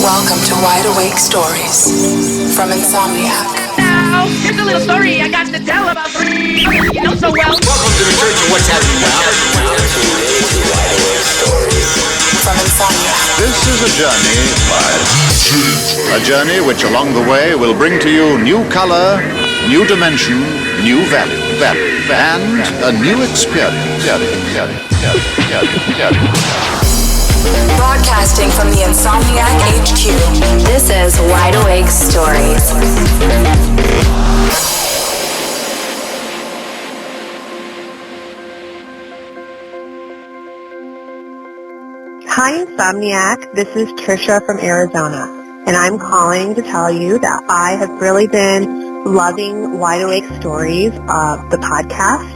Welcome to Wide Awake Stories from Insomniac. Now, here's a little story I got to tell about three you know so well. Welcome to the Church of What's Happening Now. Wide Awake Stories from Insomniac. This is a journey which along the way will bring to you new color, new dimension, new value, and a new experience. Broadcasting from the Insomniac HQ, this is Wide Awake Stories. Hi, Insomniac. This is Trisha from Arizona, and I'm calling to tell you that I have really been loving Wide Awake Stories, the podcast.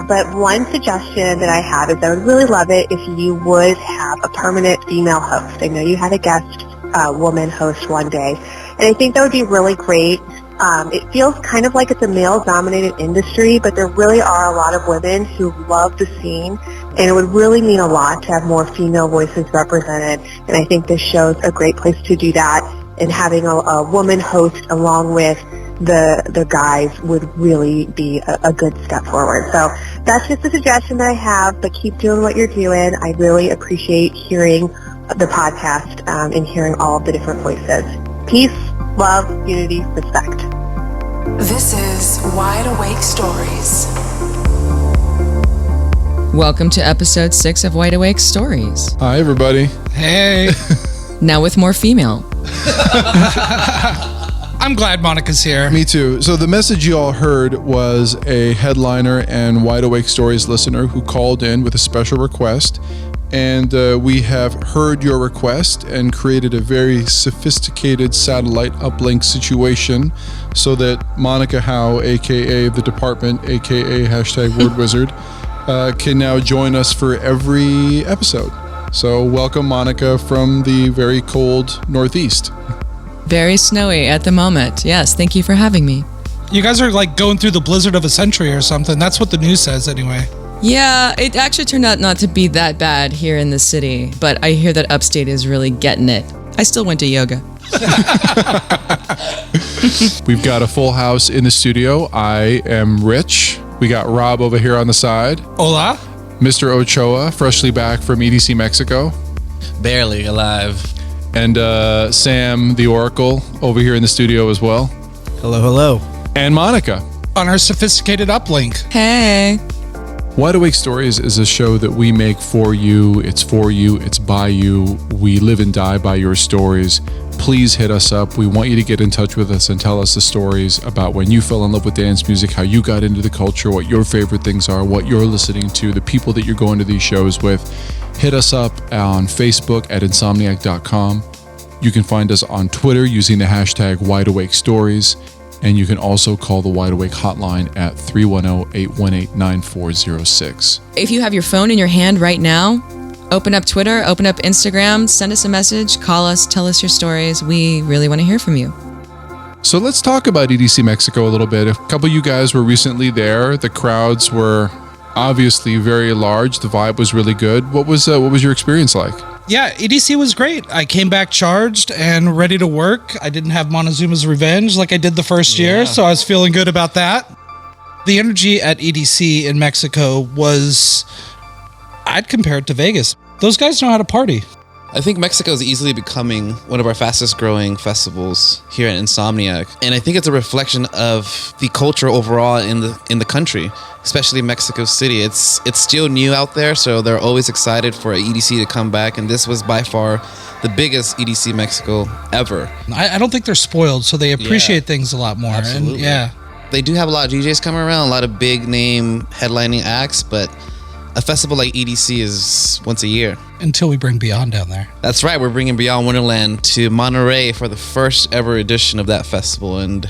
But one suggestion that I have is I would really love it if you would have a permanent female host. I know you had a guest woman host one day, and I think that would be really great. It feels kind of like it's a male-dominated industry, but there really are a lot of women who love the scene, and it would really mean a lot to have more female voices represented, and I think this show's a great place to do that, and having a woman host along with the guys would really be a good step forward. So that's just a suggestion that I have, but keep doing what you're doing. I really appreciate hearing the podcast and hearing all of the different voices. Peace, love, unity, respect. This is Wide Awake Stories. Welcome to episode 6 of Wide Awake Stories. Hi, everybody. Hey. Now with more female. I'm glad Monica's here. Me too. So the message you all heard was a headliner and Wide Awake Stories listener who called in with a special request. And we have heard your request and created a very sophisticated satellite uplink situation so that Monica Howe, a.k.a. the department, a.k.a. #WordWizard, can now join us for every episode. So welcome, Monica, from the very cold Northeast. Very snowy at the moment. Yes, thank you for having me. You guys are like going through the blizzard of a century or something. That's what the news says anyway. Yeah, it actually turned out not to be that bad here in the city, but I hear that upstate is really getting it. I still went to yoga. We've got a full house in the studio. I am Rich. We got Rob over here on the side. Hola. Mr. Ochoa, freshly back from EDC Mexico. Barely alive. And Sam, the Oracle, over here in the studio as well. Hello. And Monica. On our sophisticated uplink. Hey. Wide Awake Stories is a show that we make for you. It's by you. We live and die by your stories. Please hit us up. We want you to get in touch with us and tell us the stories about when you fell in love with dance music, how you got into the culture, what your favorite things are, what you're listening to, the people that you're going to these shows with. Hit us up on Facebook at insomniac.com. You can find us on Twitter using the hashtag WideAwakeStories. And you can also call the Wide Awake hotline at 310-818-9406. If you have your phone in your hand right now, open up Twitter, open up Instagram, send us a message, call us, tell us your stories. We really want to hear from you. So let's talk about EDC Mexico a little bit. A couple of you guys were recently there. The crowds were obviously very large. The vibe was really good. What was your experience like? Yeah, EDC was great. I came back charged and ready to work. I didn't have Montezuma's revenge like I did the first year, so I was feeling good about that. The energy at EDC in Mexico was, I'd compare it to Vegas. Those guys know how to party. I think Mexico is easily becoming one of our fastest growing festivals here at Insomniac. And I think it's a reflection of the culture overall in the country, especially Mexico City. It's still new out there, so they're always excited for EDC to come back. And this was by far the biggest EDC Mexico ever. I don't think they're spoiled, so they appreciate things a lot more. Absolutely. And They do have a lot of DJs coming around, a lot of big name headlining acts, but a festival like EDC is once a year. Until we bring Beyond down there. That's right. We're bringing Beyond Wonderland to Monterey for the first ever edition of that festival, and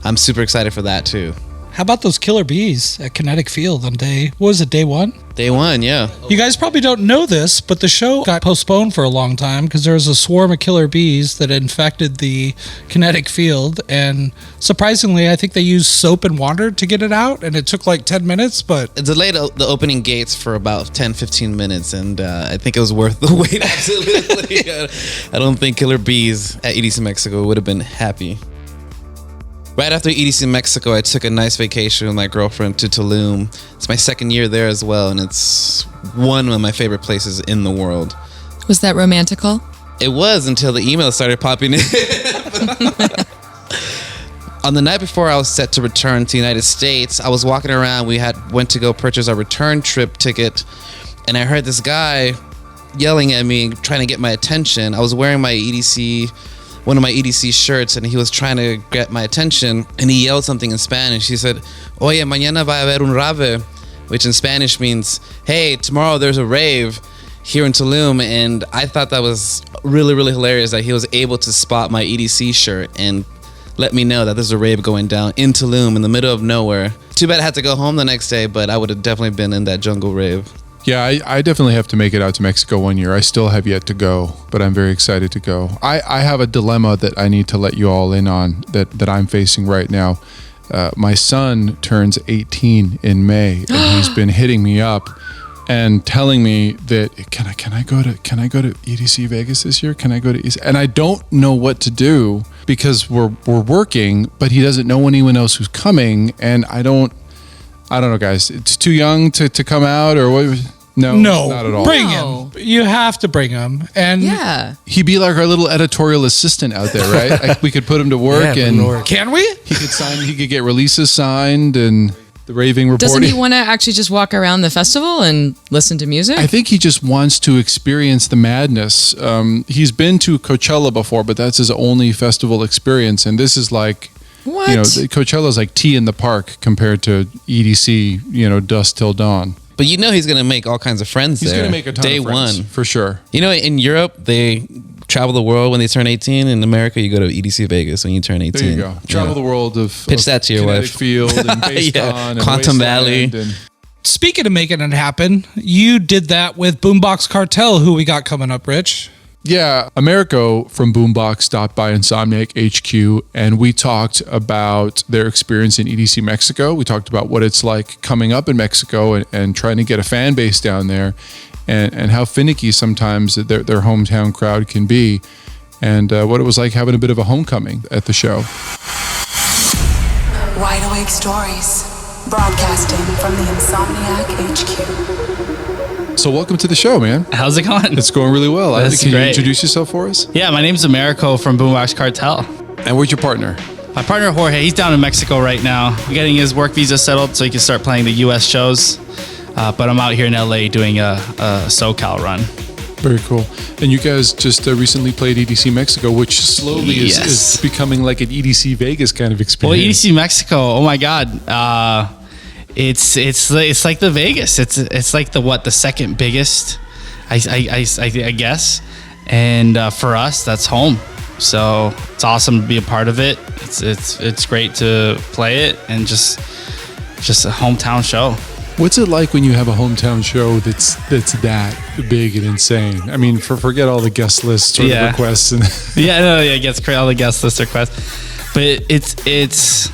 I'm super excited for that too. How about those killer bees at Kinetic Field on day 1? Day 1, yeah. You guys probably don't know this, but the show got postponed for a long time because there was a swarm of killer bees that infected the Kinetic Field. And surprisingly, I think they used soap and water to get it out, and it took like 10 minutes, but... It delayed the opening gates for about 10, 15 minutes, and I think it was worth the wait, absolutely. I don't think killer bees at EDC Mexico would have been happy. Right after EDC Mexico, I took a nice vacation with my girlfriend to Tulum. It's my second year there as well, and it's one of my favorite places in the world. Was that romantical? It was until the emails started popping in. On the night before I was set to return to the United States, I was walking around. We went to go purchase our return trip ticket, and I heard this guy yelling at me, trying to get my attention. I was wearing one of my EDC shirts, and he was trying to get my attention, and he yelled something in Spanish. He said, "Oye, mañana va a haber un rave," which in Spanish means, "Hey, tomorrow there's a rave here in Tulum." And I thought that was really, really hilarious that he was able to spot my EDC shirt and let me know that there's a rave going down in Tulum in the middle of nowhere. Too bad I had to go home the next day, but I would have definitely been in that jungle rave. Yeah, I definitely have to make it out to Mexico one year. I still have yet to go, but I'm very excited to go. I have a dilemma that I need to let you all in on that I'm facing right now. My son turns 18 in May, and he's been hitting me up and telling me that can I go to EDC Vegas this year? Can I go to EDC? And I don't know what to do because we're working, but he doesn't know anyone else who's coming, and I don't know, guys. It's too young to come out, or what? No, not at all. Bring him. You have to bring him. And yeah, he'd be like our little editorial assistant out there, right? Like we could put him to work, and can we? He could sign. He could get releases signed and the raving reporting. Doesn't he want to actually just walk around the festival and listen to music? I think he just wants to experience the madness. He's been to Coachella before, but that's his only festival experience, and this is like. What? Coachella is like tea in the park compared to EDC, dusk till dawn. But he's going to make all kinds of friends there. He's going to make a ton Day of friends, one. for sure. In Europe, they travel the world when they turn 18. In America, you go to EDC Vegas when you turn 18. There you go. Travel the world of Pitch that to your Kinetic wife. Field and Based on and Quantum Valley. And Speaking of making it happen, you did that with Boombox Cartel, who we got coming up, Rich. yeah, Americo from Boombox stopped by Insomniac HQ, and we talked about their experience in EDC Mexico. We talked about what it's like coming up in Mexico and trying to get a fan base down there, and how finicky sometimes their hometown crowd can be, and what it was like having a bit of a homecoming at the show. Wide Awake Stories, broadcasting from the Insomniac HQ. So welcome to the show, man. How's it going? It's going really well. That's Can you great. introduce yourself for us? Yeah, my name's Americo from Boombox Cartel. And where's your partner? My partner Jorge, he's down in Mexico right now, getting his work visa settled so he can start playing the U.S. shows. But I'm out here in L.A. doing a SoCal run. Very cool. And you guys just recently played EDC Mexico, which slowly is becoming like an EDC Vegas kind of Well, experience. EDC Mexico, oh my God. It's like the Vegas. It's like the second biggest, I guess. And for us, that's home. So it's awesome to be a part of it. It's great to play it and just a hometown show. What's it like when you have a hometown show that's that big and insane? I mean, forget all the guest list sort of requests and it gets crazy, all the guest list requests, but it's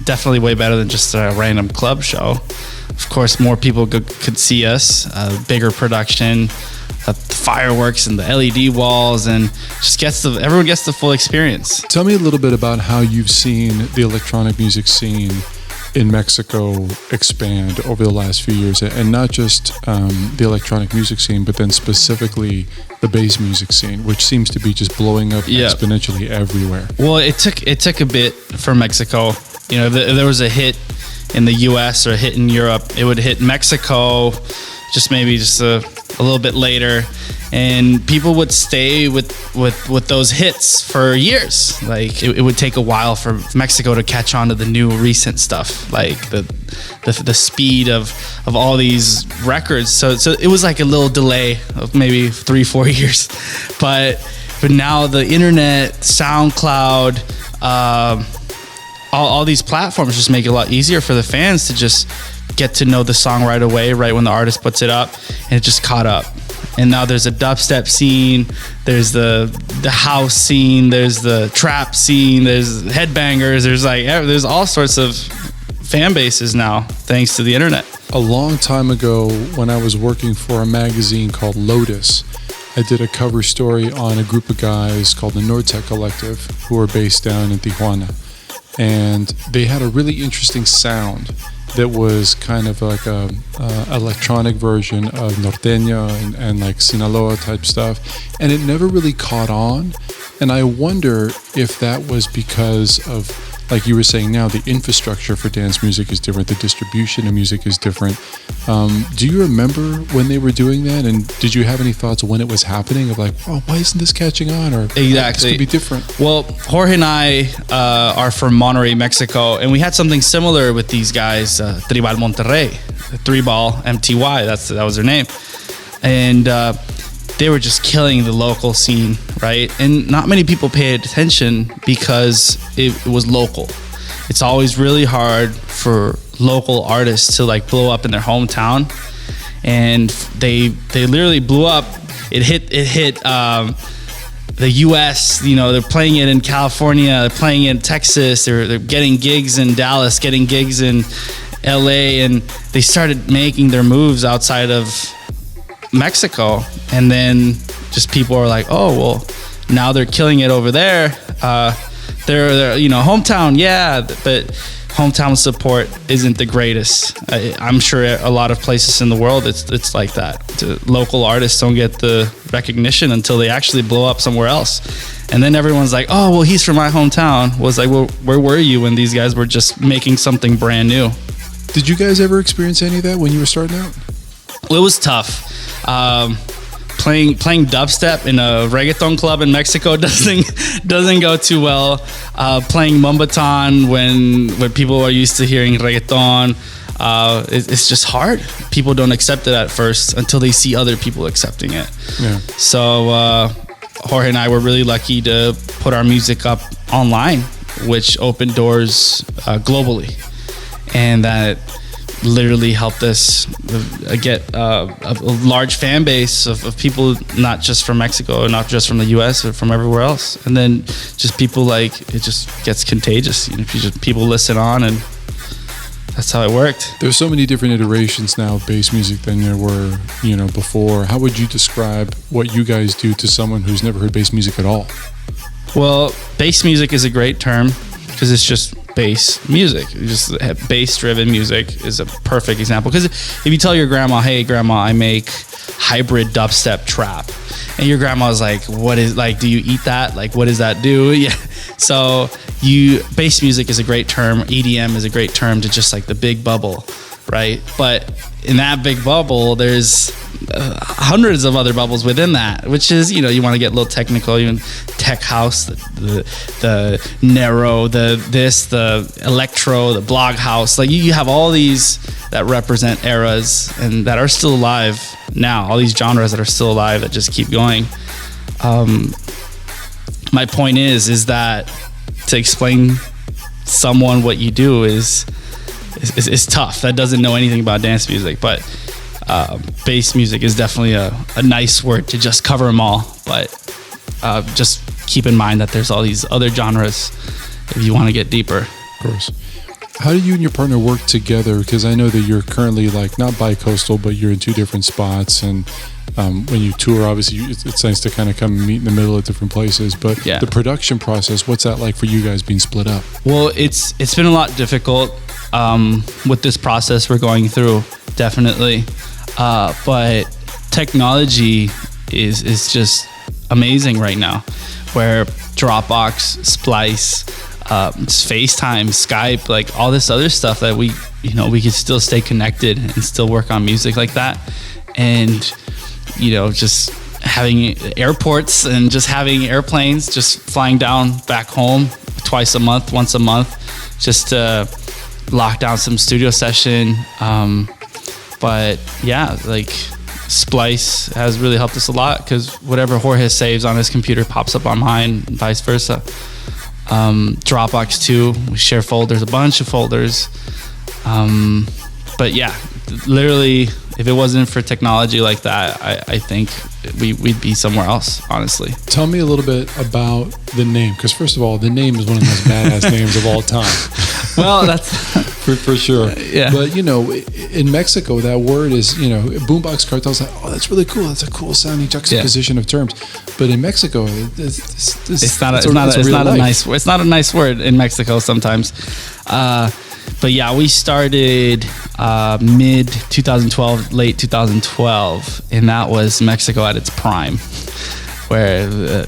definitely way better than just a random club show. Of course, more people could see us, bigger production, the fireworks and the LED walls, and just everyone gets the full experience. Tell me a little bit about how you've seen the electronic music scene in Mexico expand over the last few years, and not just the electronic music scene, but then specifically the bass music scene, which seems to be just blowing up exponentially everywhere. Well, it took a bit for Mexico. If there was a hit in the U.S. or a hit in Europe, it would hit Mexico maybe a little bit later, and people would stay with those hits for years. Like it would take a while for Mexico to catch on to the new recent stuff, like the speed of all these records. So it was like a little delay of maybe 3-4 years, but now the internet, SoundCloud, all these platforms just make it a lot easier for the fans to just get to know the song right away, right when the artist puts it up, and it just caught up. And now there's a dubstep scene, there's the house scene, there's the trap scene, there's headbangers, there's all sorts of fan bases now thanks to the internet. A long time ago, when I was working for a magazine called Lotus, I did a cover story on a group of guys called the Nortec Collective, who are based down in Tijuana. And they had a really interesting sound that was kind of like a electronic version of norteña and like Sinaloa type stuff, and it never really caught on. And I wonder if that was because of, like you were saying now, the infrastructure for dance music is different, the distribution of music is different. Do you remember when they were doing that, and did you have any thoughts when it was happening of like, oh, why isn't this catching on, or exactly, this could be different? Well, Jorge and I are from Monterrey, Mexico, and we had something similar with these guys, Tribal Monterrey, Three-Ball MTY, that was their name, and they were just killing the local scene, right? And not many people paid attention because it was local. It's always really hard for local artists to like blow up in their hometown, and they literally blew up. It hit the U.S. You know, they're playing it in California, they're playing it in Texas, they're getting gigs in Dallas, getting gigs in L.A., and they started making their moves outside of Mexico, and then just people are like, oh well, now they're killing it over there. They're hometown, yeah, but hometown support isn't the greatest. I'm sure a lot of places in the world it's like that. Local artists don't get the recognition until they actually blow up somewhere else, and then everyone's like, oh well, he's from my hometown. Was like, well, where were you when these guys were just making something brand new? Did you guys ever experience any of that when you were starting out? Well, it was tough. Playing dubstep in a reggaeton club in Mexico doesn't go too well. Playing Mumbaton when people are used to hearing reggaeton, it's just hard. People don't accept it at first until they see other people accepting it. Yeah. So Jorge and I were really lucky to put our music up online, which opened doors globally, and that literally helped us get a large fan base of people, not just from Mexico, not just from the US, but from everywhere else. And then just people, like, it just gets contagious. You know, people listen on, and that's how it worked. There's so many different iterations now of bass music than there were, before. How would you describe what you guys do to someone who's never heard bass music at all? Well, bass music is a great term because it's just bass music. Just bass-driven music is a perfect example. Because if you tell your grandma, "Hey, grandma, I make hybrid dubstep trap," and your grandma's like, "What is, like? Do you eat that? Like, what does that do?" Yeah. So bass music is a great term. EDM is a great term to just like the big bubble, right? But in that big bubble, there's hundreds of other bubbles within that, which is, you want to get a little technical, even tech house, the narrow, the electro, the blog house. Like you have all these that represent eras and that are still alive now, all these genres that are still alive that just keep going. My point is that to explain someone what you do is tough. That doesn't know anything about dance music, but bass music is definitely a nice word to just cover them all. But just keep in mind that there's all these other genres if you want to get deeper. Of course. How do you and your partner work together? Because I know that you're currently like not bi-coastal, but you're in two different spots, and when you tour, obviously it's nice to kind of come and meet in the middle at different places. But yeah, the production process, what's that like for you guys being split up? Well, it's been a lot difficult with this process we're going through, definitely. But technology is just amazing right now, where Dropbox, Splice, FaceTime, Skype, like all this other stuff that we can still stay connected and still work on music like that. And, just having airports and just having airplanes, just flying down back home once a month, just to lock down some studio session. But yeah, like Splice has really helped us a lot because whatever Jorge saves on his computer pops up on mine and vice versa. Dropbox too. We share folders, a bunch of folders. But yeah, literally, if it wasn't for technology like that, I think we'd be somewhere else, honestly. Tell me a little bit about the name, because first of all, the name is one of the most badass names of all time. Well, that's for sure. Yeah. But in Mexico, that word is, Boombox Cartel is like, oh, that's really cool. That's a cool sounding juxtaposition of terms. But in Mexico, it's not a nice word in Mexico sometimes. But yeah, we started mid 2012, late 2012, and that was Mexico at its prime, where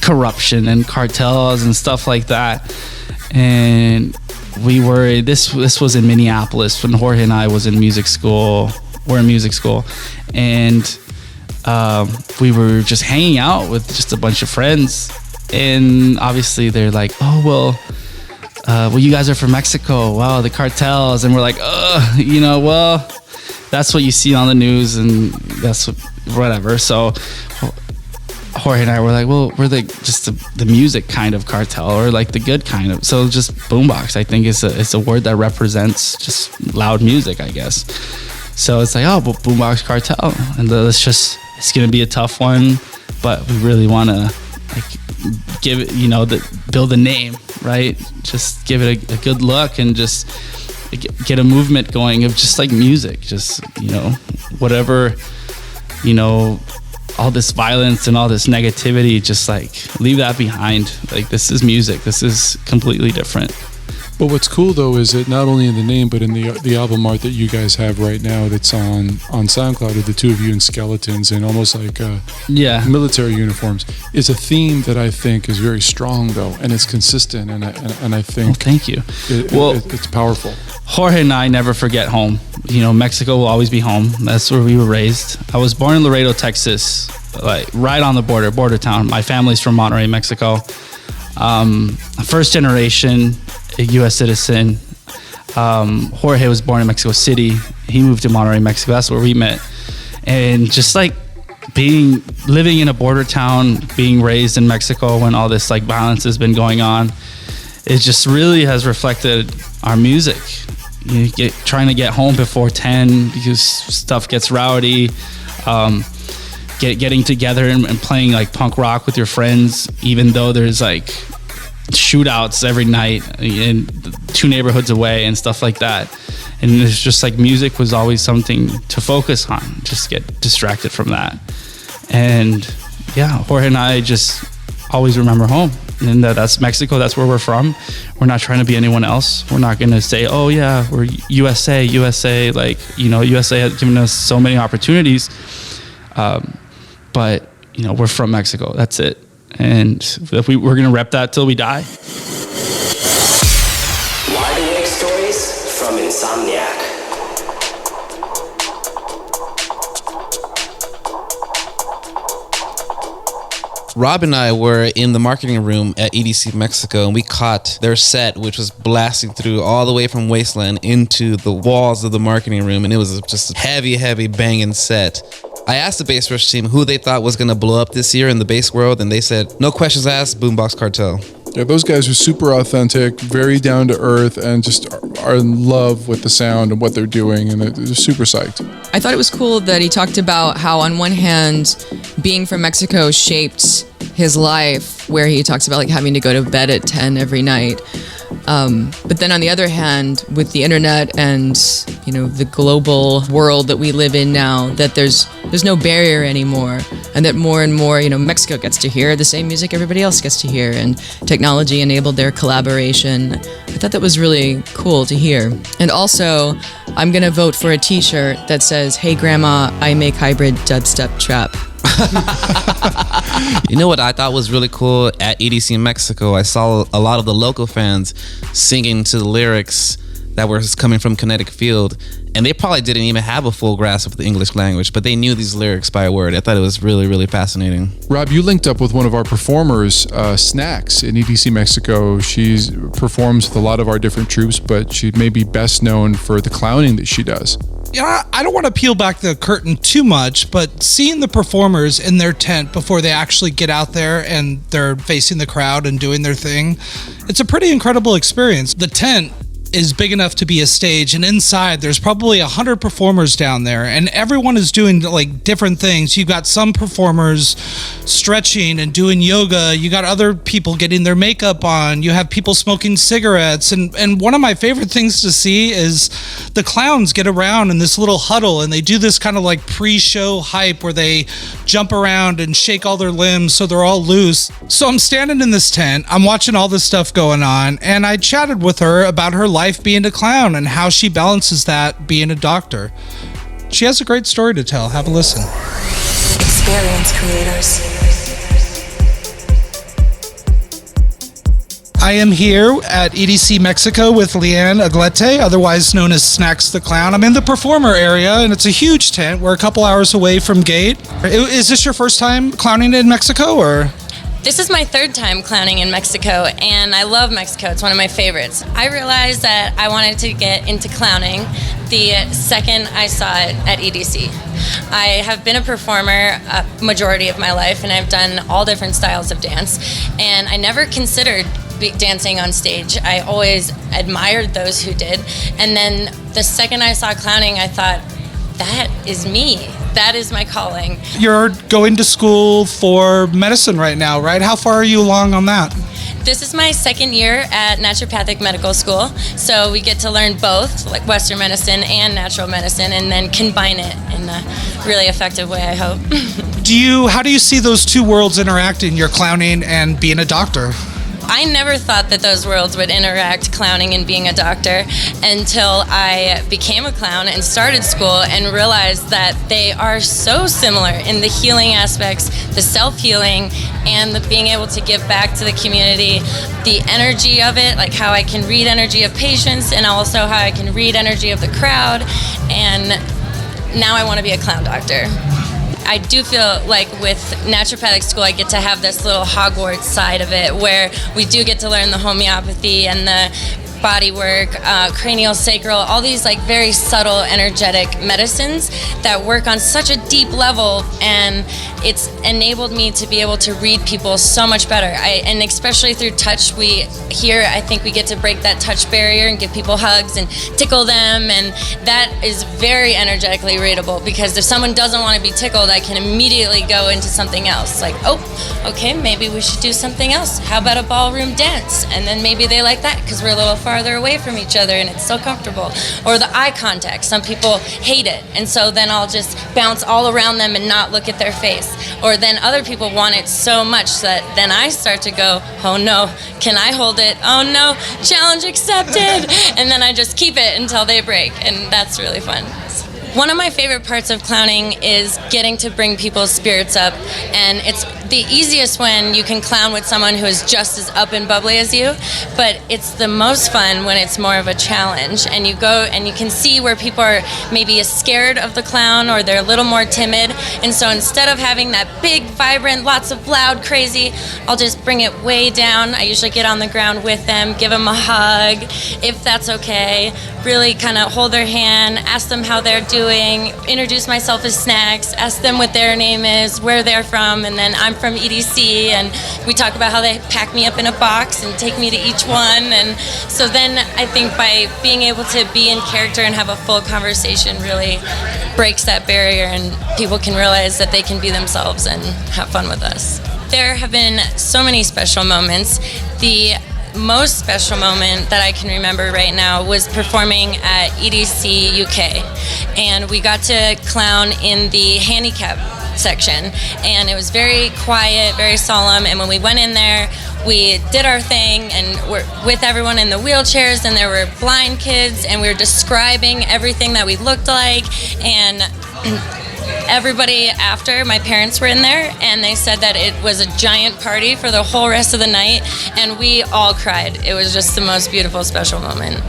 corruption and cartels and stuff like that. And we were this was in Minneapolis when Jorge and I was in music school. We're in music school, and we were just hanging out with just a bunch of friends. And obviously they're like, oh well, you guys are from Mexico. Wow, the cartels. And we're like, well, that's what you see on the news, and that's whatever. So Jorge and I were like, well, we're just the music kind of cartel, or like the good kind of. So just Boombox, I think, is a word that represents just loud music, I guess. So it's like, oh, but Boombox Cartel, and it's gonna be a tough one, but we really want to give it, build a name, right? Just give it a good look and just get a movement going of just like music, just whatever, all this violence and all this negativity, just like leave that behind. Like, this is music. This is completely different. But what's cool though is that not only in the name, but in the album art that you guys have right now that's on SoundCloud of the two of you in skeletons and almost like military uniforms, is a theme that I think is very strong though, and it's consistent, and I think. Oh, thank you. It's powerful. Jorge and I never forget home. Mexico will always be home. That's where we were raised. I was born in Laredo, Texas, like right on the border town. My family's from Monterrey, Mexico. First generation a U.S. citizen. Jorge was born in Mexico City. He moved to Monterrey, Mexico. That's where we met. And just like living in a border town, being raised in Mexico when all this like violence has been going on, it just really has reflected our music. Trying to get home before 10 because stuff gets rowdy. Getting together and playing like punk rock with your friends, even though there's like shootouts every night in 2 neighborhoods away and stuff like that. And it's just like music was always something to focus on, just get distracted from that. And yeah, Jorge and I just always remember home, and that's Mexico. That's where we're from. We're not trying to be anyone else. We're not going to say, oh yeah, we're USA, like, USA has given us so many opportunities. But we're from Mexico. That's it. And if we're going to rep that till we die. Wide Awake Stories from Insomniac. Rob and I were in the marketing room at EDC Mexico, and we caught their set, which was blasting through all the way from Wasteland into the walls of the marketing room, and it was just a heavy banging set. I asked the Bass Rush team who they thought was going to blow up this year in the bass world, and they said, no questions asked, Boombox Cartel. Yeah, those guys are super authentic, very down to earth, and just are in love with the sound and what they're doing, and they're super psyched. I thought it was cool that he talked about how, on one hand, being from Mexico shaped his life, where he talks about like having to go to bed at 10 every night. But then on the other hand, with the internet and the global world that we live in now, that there's no barrier anymore, and that more and more Mexico gets to hear the same music everybody else gets to hear, and technology enabled their collaboration. I thought that was really cool to hear. And also, I'm gonna vote for a t-shirt that says, "Hey Grandma, I make hybrid dubstep trap." You know what I thought was really cool at EDC Mexico? I saw a lot of the local fans singing to the lyrics that were coming from Kinetic Field, and they probably didn't even have a full grasp of the English language, but they knew these lyrics by word. I thought it was really fascinating. Rob, you linked up with one of our performers, Snax, in EDC Mexico. She performs with a lot of our different troops, but she may be best known for the clowning that she does. I don't want to peel back the curtain too much, but seeing the performers in their tent before they actually get out there and they're facing the crowd and doing their thing, it's a pretty incredible experience. The tent is big enough to be a stage, and inside there's probably 100 performers down there, and everyone is doing like different things. You've got some performers stretching and doing yoga, you got other people getting their makeup on, you have people smoking cigarettes, and one of my favorite things to see is the clowns get around in this little huddle and they do this kind of like pre-show hype where they jump around and shake all their limbs so they're all loose. So I'm standing in this tent, I'm watching all this stuff going on, and I chatted with her about her life being a clown and how she balances that being a doctor. She has a great story to tell. Have a listen. Experience creators. I am here at EDC Mexico with Leanne Aglete, otherwise known as Snax the Clown. I'm in the performer area, and it's a huge tent. We're a couple hours away from gate. Is this your first time clowning in Mexico, or? This is my third time clowning in Mexico, and I love Mexico. It's one of my favorites. I realized that I wanted to get into clowning the second I saw it at EDC. I have been a performer a majority of my life, and I've done all different styles of dance, and I never considered dancing on stage. I always admired those who did, and then the second I saw clowning, I thought, that is me. That is my calling. You're going to school for medicine right now, right? How far are you along on that? This is my second year at naturopathic medical school, so we get to learn both, like Western medicine and natural medicine, and then combine it in a really effective way, I hope. How do you see those two worlds interacting, your clowning and being a doctor? I never thought that those worlds would interact, clowning and being a doctor, until I became a clown and started school and realized that they are so similar in the healing aspects, the self-healing, and the being able to give back to the community, the energy of it, like how I can read energy of patients and also how I can read energy of the crowd, and now I want to be a clown doctor. I do feel like with naturopathic school, I get to have this little Hogwarts side of it where we do get to learn the homeopathy and the body work, cranial sacral, all these like very subtle energetic medicines that work on such a deep level, and it's enabled me to be able to read people so much better. And especially through touch, I think we get to break that touch barrier and give people hugs and tickle them, and that is very energetically readable, because if someone doesn't want to be tickled, I can immediately go into something else, like, oh, okay, maybe we should do something else. How about a ballroom dance? And then maybe they like that because we're a little farther away from each other and it's so comfortable. Or the eye contact, some people hate it, and so then I'll just bounce all around them and not look at their face. Or then other people want it so much that then I start to go, oh no, can I hold it? Oh no, challenge accepted. And then I just keep it until they break, and that's really fun. One of my favorite parts of clowning is getting to bring people's spirits up, and it's the easiest when you can clown with someone who is just as up and bubbly as you, but it's the most fun when it's more of a challenge, and you go and you can see where people are maybe scared of the clown or they're a little more timid, and so instead of having that big, vibrant, lots of loud, crazy, I'll just bring it way down. I usually get on the ground with them, give them a hug, if that's okay, really kind of hold their hand, ask them how they're doing, introduce myself as Snax, ask them what their name is, where they're from, and then I'm from EDC, and we talk about how they pack me up in a box and take me to each one. And so then I think by being able to be in character and have a full conversation really breaks that barrier, and people can realize that they can be themselves and have fun with us. There have been so many special moments. The most special moment that I can remember right now was performing at EDC UK, and we got to clown in the handicap section, and it was very quiet, very solemn, and when we went in there, we did our thing and we're with everyone in the wheelchairs, and there were blind kids, and we were describing everything that we looked like, and everybody after, my parents were in there, and they said that it was a giant party for the whole rest of the night, and we all cried. It was just the most beautiful, special moment.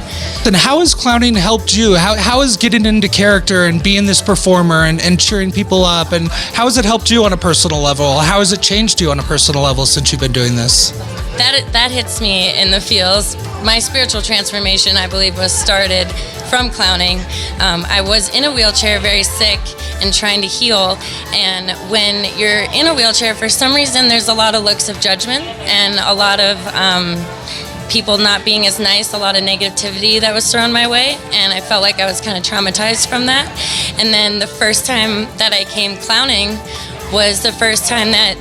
Then how has clowning helped you? How is getting into character and being this performer and cheering people up, and how has it helped you on a personal level? How has it changed you on a personal level since you've been doing this? That hits me in the feels. My spiritual transformation, I believe, was started from clowning. I was in a wheelchair, very sick and trying to heal. And when you're in a wheelchair, for some reason, there's a lot of looks of judgment and a lot of people not being as nice, a lot of negativity that was thrown my way, and I felt like I was kind of traumatized from that. And then the first time that I came clowning was the first time that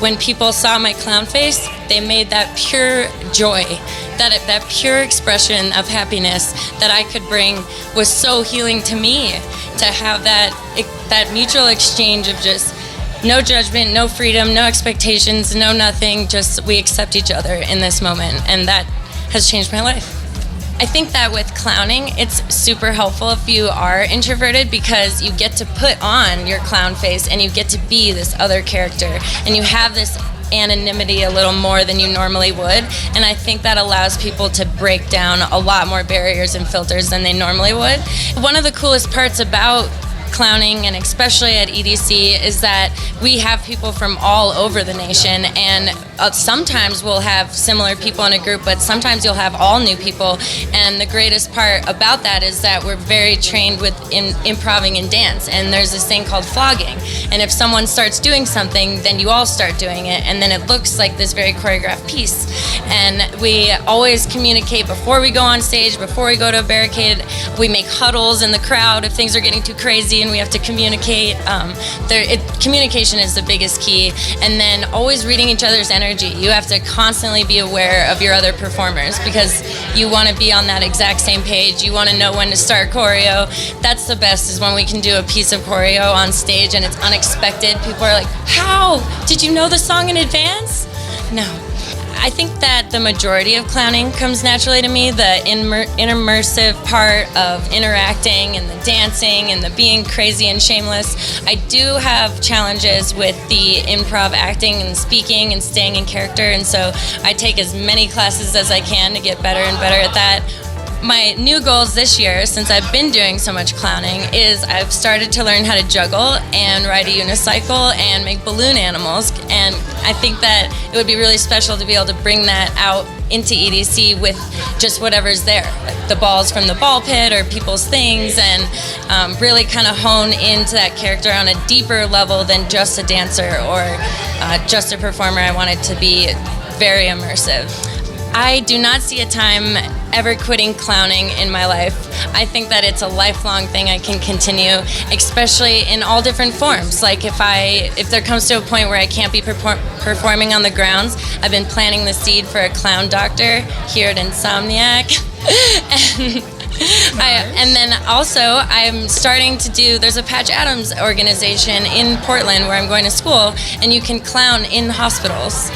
when people saw my clown face, they made that pure joy, that pure expression of happiness that I could bring was so healing to me, to have that mutual exchange of just no judgment, no freedom, no expectations, no nothing, just we accept each other in this moment, and that has changed my life. I think that with clowning, it's super helpful if you are introverted because you get to put on your clown face and you get to be this other character, and you have this anonymity a little more than you normally would, and I think that allows people to break down a lot more barriers and filters than they normally would. One of the coolest parts about clowning, and especially at EDC, is that we have people from all over the nation, and sometimes we'll have similar people in a group, but sometimes you'll have all new people. And the greatest part about that is that we're very trained with improving and dance, and there's this thing called flogging, and if someone starts doing something, then you all start doing it, and then it looks like this very choreographed piece. And we always communicate before we go on stage, before we go to a barricade. We make huddles in the crowd if things are getting too crazy and we have to communicate. Communication is the biggest key, and then always reading each other's energy. You have to constantly be aware of your other performers because you want to be on that exact same page. You want to know when to start choreo. That's the best, is when we can do a piece of choreo on stage and it's unexpected. People are like, how? Did you know the song in advance? No. I think that the majority of clowning comes naturally to me, the immersive part of interacting and the dancing and the being crazy and shameless. I do have challenges with the improv acting and speaking and staying in character, and so I take as many classes as I can to get better and better at that. My new goals this year, since I've been doing so much clowning, is I've started to learn how to juggle and ride a unicycle and make balloon animals, and I think that it would be really special to be able to bring that out into EDC with just whatever's there, like the balls from the ball pit or people's things, and really kind of hone into that character on a deeper level than just a dancer or just a performer. I want it to be very immersive. I do not see a time ever quitting clowning in my life. I think that it's a lifelong thing I can continue, especially in all different forms. Like if there comes to a point where I can't be performing on the grounds, I've been planting the seed for a clown doctor here at Insomniac. And then also I'm starting to do, there's a Patch Adams organization in Portland where I'm going to school, and you can clown in hospitals.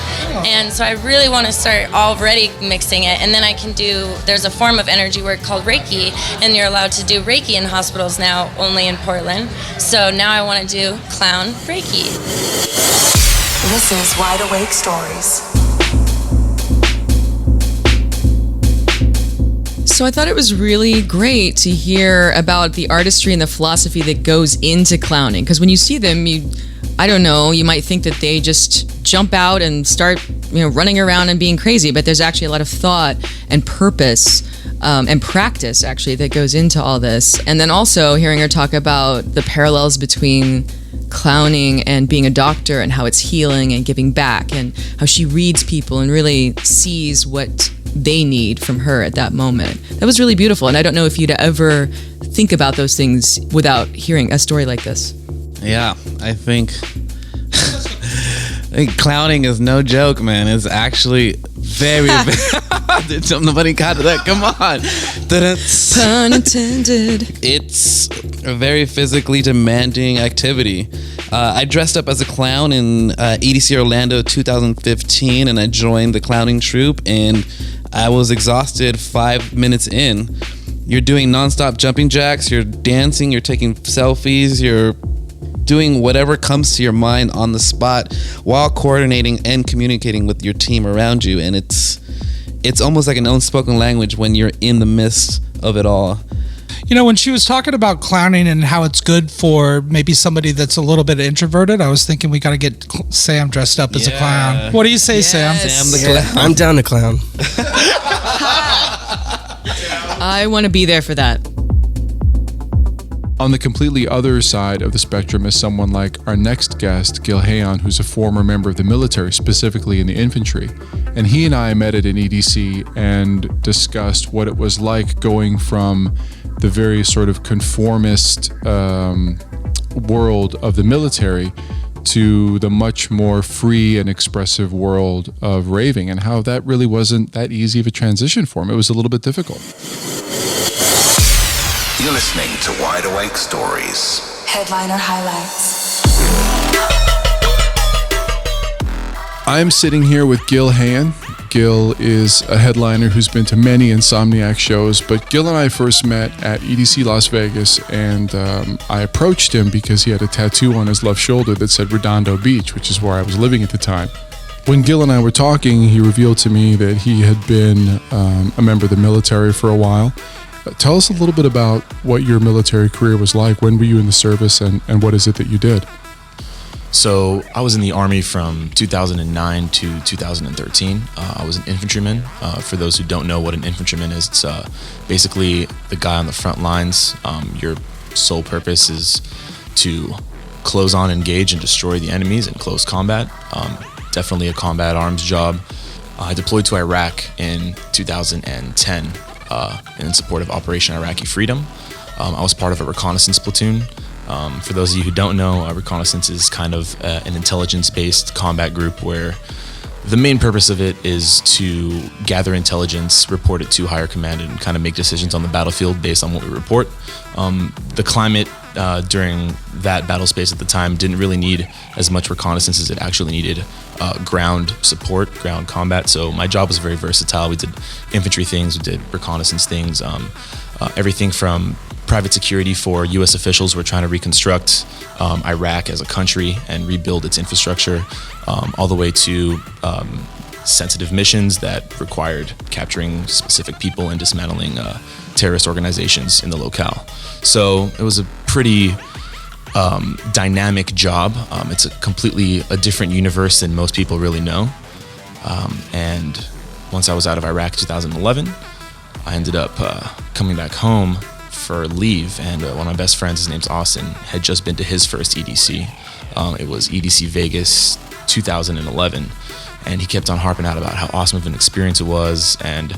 And so I really want to start already mixing it, and then I can do, there's a form of energy work called Reiki, and you're allowed to do Reiki in hospitals now, only in Portland. So now I want to do clown Reiki. This is Wide Awake Stories. So I thought it was really great to hear about the artistry and the philosophy that goes into clowning. Because when you see them, I don't know, you might think that they just jump out and start, running around and being crazy. But there's actually a lot of thought and purpose and practice, actually, that goes into all this. And then also hearing her talk about the parallels between clowning and being a doctor, and how it's healing and giving back, and how she reads people and really sees what they need from her at that moment. That was really beautiful, and I don't know if you'd ever think about those things without hearing a story like this. Yeah, I think clowning is no joke, man. It's actually very nobody got that. Come on. Pun intended. It's a very physically demanding activity. I dressed up as a clown in EDC Orlando 2015, and I joined the clowning troupe, and I was exhausted 5 minutes in. You're doing nonstop jumping jacks, you're dancing, you're taking selfies, you're doing whatever comes to your mind on the spot while coordinating and communicating with your team around you. And it's almost like an unspoken language when you're in the midst of it all. When she was talking about clowning and how it's good for maybe somebody that's a little bit introverted, I was thinking we got to get Sam dressed up as a clown. What do you say, Sam? Sam the Clown. I'm down to clown. I want to be there for that. On the completely other side of the spectrum is someone like our next guest, Gil Hayon, who's a former member of the military, specifically in the infantry. And he and I met at an EDC and discussed what it was like going from the very sort of conformist world of the military to the much more free and expressive world of raving, and how that really wasn't that easy of a transition for him. It was a little bit difficult. You're listening to Wide Awake Stories. Headliner highlights. I'm sitting here with Gil Hayon. Gil is a headliner who's been to many Insomniac shows, but Gil and I first met at EDC Las Vegas, and I approached him because he had a tattoo on his left shoulder that said Redondo Beach, which is where I was living at the time. When Gil and I were talking, he revealed to me that he had been a member of the military for a while. Tell us a little bit about what your military career was like. When were you in the service, and what is it that you did? So I was in the Army from 2009 to 2013. I was an infantryman. For those who don't know what an infantryman is, it's basically the guy on the front lines. Your sole purpose is to close on, engage, and destroy the enemies in close combat. Definitely a combat arms job. I deployed to Iraq in 2010 in support of Operation Iraqi Freedom. I was part of a reconnaissance platoon. For those of you who don't know, reconnaissance is kind of an intelligence-based combat group where the main purpose of it is to gather intelligence, report it to higher command, and kind of make decisions on the battlefield based on what we report. The climate during that battle space at the time didn't really need as much reconnaissance as it actually needed ground support, ground combat. So my job was very versatile. We did infantry things, we did reconnaissance things, everything from private security for U.S. officials who were trying to reconstruct Iraq as a country and rebuild its infrastructure, all the way to sensitive missions that required capturing specific people and dismantling terrorist organizations in the locale. So it was a pretty dynamic job. It's completely a different universe than most people really know. And once I was out of Iraq in 2011, I ended up coming back home for leave, and one of my best friends, his name's Austin, had just been to his first EDC. It was EDC Vegas 2011, and he kept on harping out about how awesome of an experience it was, and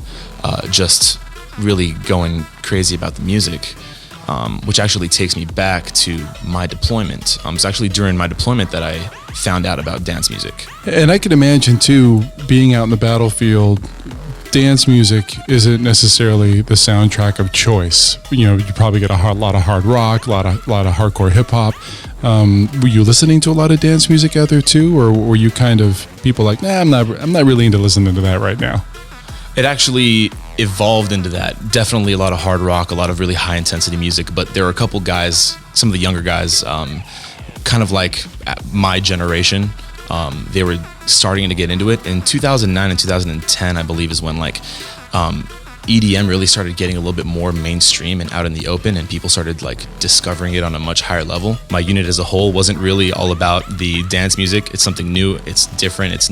just really going crazy about the music, which actually takes me back to my deployment. It's actually during my deployment that I found out about dance music. And I can imagine too, being out in the battlefield, dance music isn't necessarily the soundtrack of choice. You know, you probably get a lot of hard rock, a lot of hardcore hip hop. Were you listening to a lot of dance music out there too, or were you kind of people like, nah, I'm not really into listening to that right now? It actually evolved into that. Definitely a lot of hard rock, a lot of really high intensity music. But there were a couple guys, some of the younger guys, kind of like my generation. They were starting to get into it. In 2009 and 2010, I believe, is when EDM really started getting a little bit more mainstream and out in the open, and people started discovering it on a much higher level. My unit as a whole wasn't really all about the dance music. It's something new. It's different. It's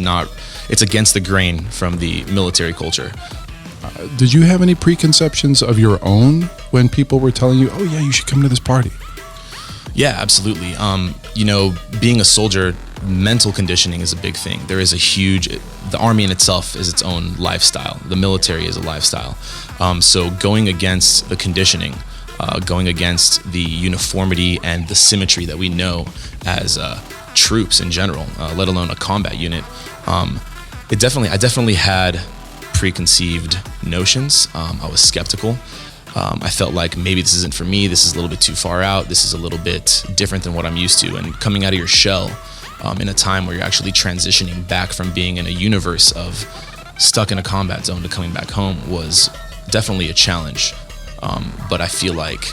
against the grain from the military culture. Did you have any preconceptions of your own when people were telling you, oh yeah, you should come to this party? Yeah, absolutely. Being a soldier, mental conditioning is a big thing. There is the Army in itself is its own lifestyle. The military is a lifestyle. So going against the conditioning, going against the uniformity and the symmetry that we know as troops in general, let alone a combat unit, I definitely had preconceived notions. I was skeptical. I felt like maybe this isn't for me. This is a little bit too far out. This is a little bit different than what I'm used to. And coming out of your shell in a time where you're actually transitioning back from being in a universe of stuck in a combat zone to coming back home was definitely a challenge. But I feel like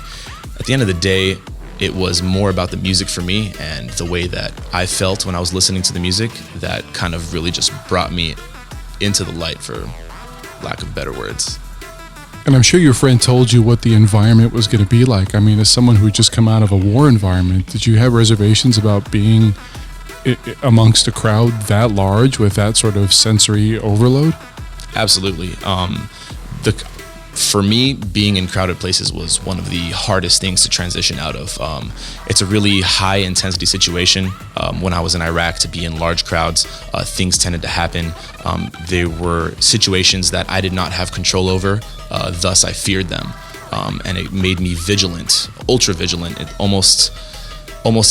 at the end of the day, it was more about the music for me and the way that I felt when I was listening to the music that kind of really just brought me into the light, for lack of better words. And I'm sure your friend told you what the environment was going to be like. I mean, as someone who just come out of a war environment, did you have reservations about being amongst a crowd that large with that sort of sensory overload? Absolutely. for me, being in crowded places was one of the hardest things to transition out of. It's a really high intensity situation. When I was in Iraq, to be in large crowds, things tended to happen. There were situations that I did not have control over, thus I feared them. And it made me vigilant, ultra vigilant, almost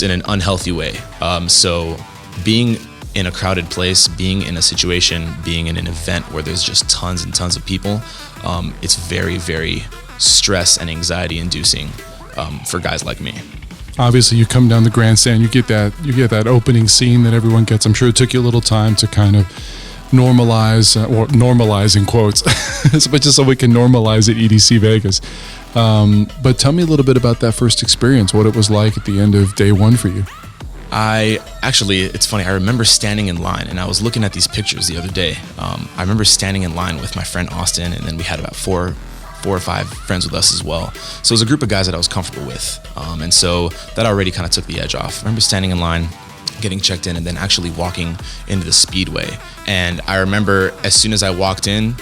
in an unhealthy way. So being in a crowded place, being in a situation, being in an event where there's just tons and tons of people, it's very, very stress and anxiety inducing for guys like me. Obviously, you come down the grandstand, you get that opening scene that everyone gets. I'm sure it took you a little time to kind of normalize, or normalize in quotes, but just so we can normalize at EDC Vegas. But tell me a little bit about that first experience, what it was like at the end of day one for you. It's funny, I remember standing in line, and I was looking at these pictures the other day. I remember standing in line with my friend Austin, and then we had about four or five friends with us as well. So it was a group of guys that I was comfortable with. And so that already kind of took the edge off. I remember standing in line, getting checked in, and then actually walking into the speedway. And I remember as soon as I walked in,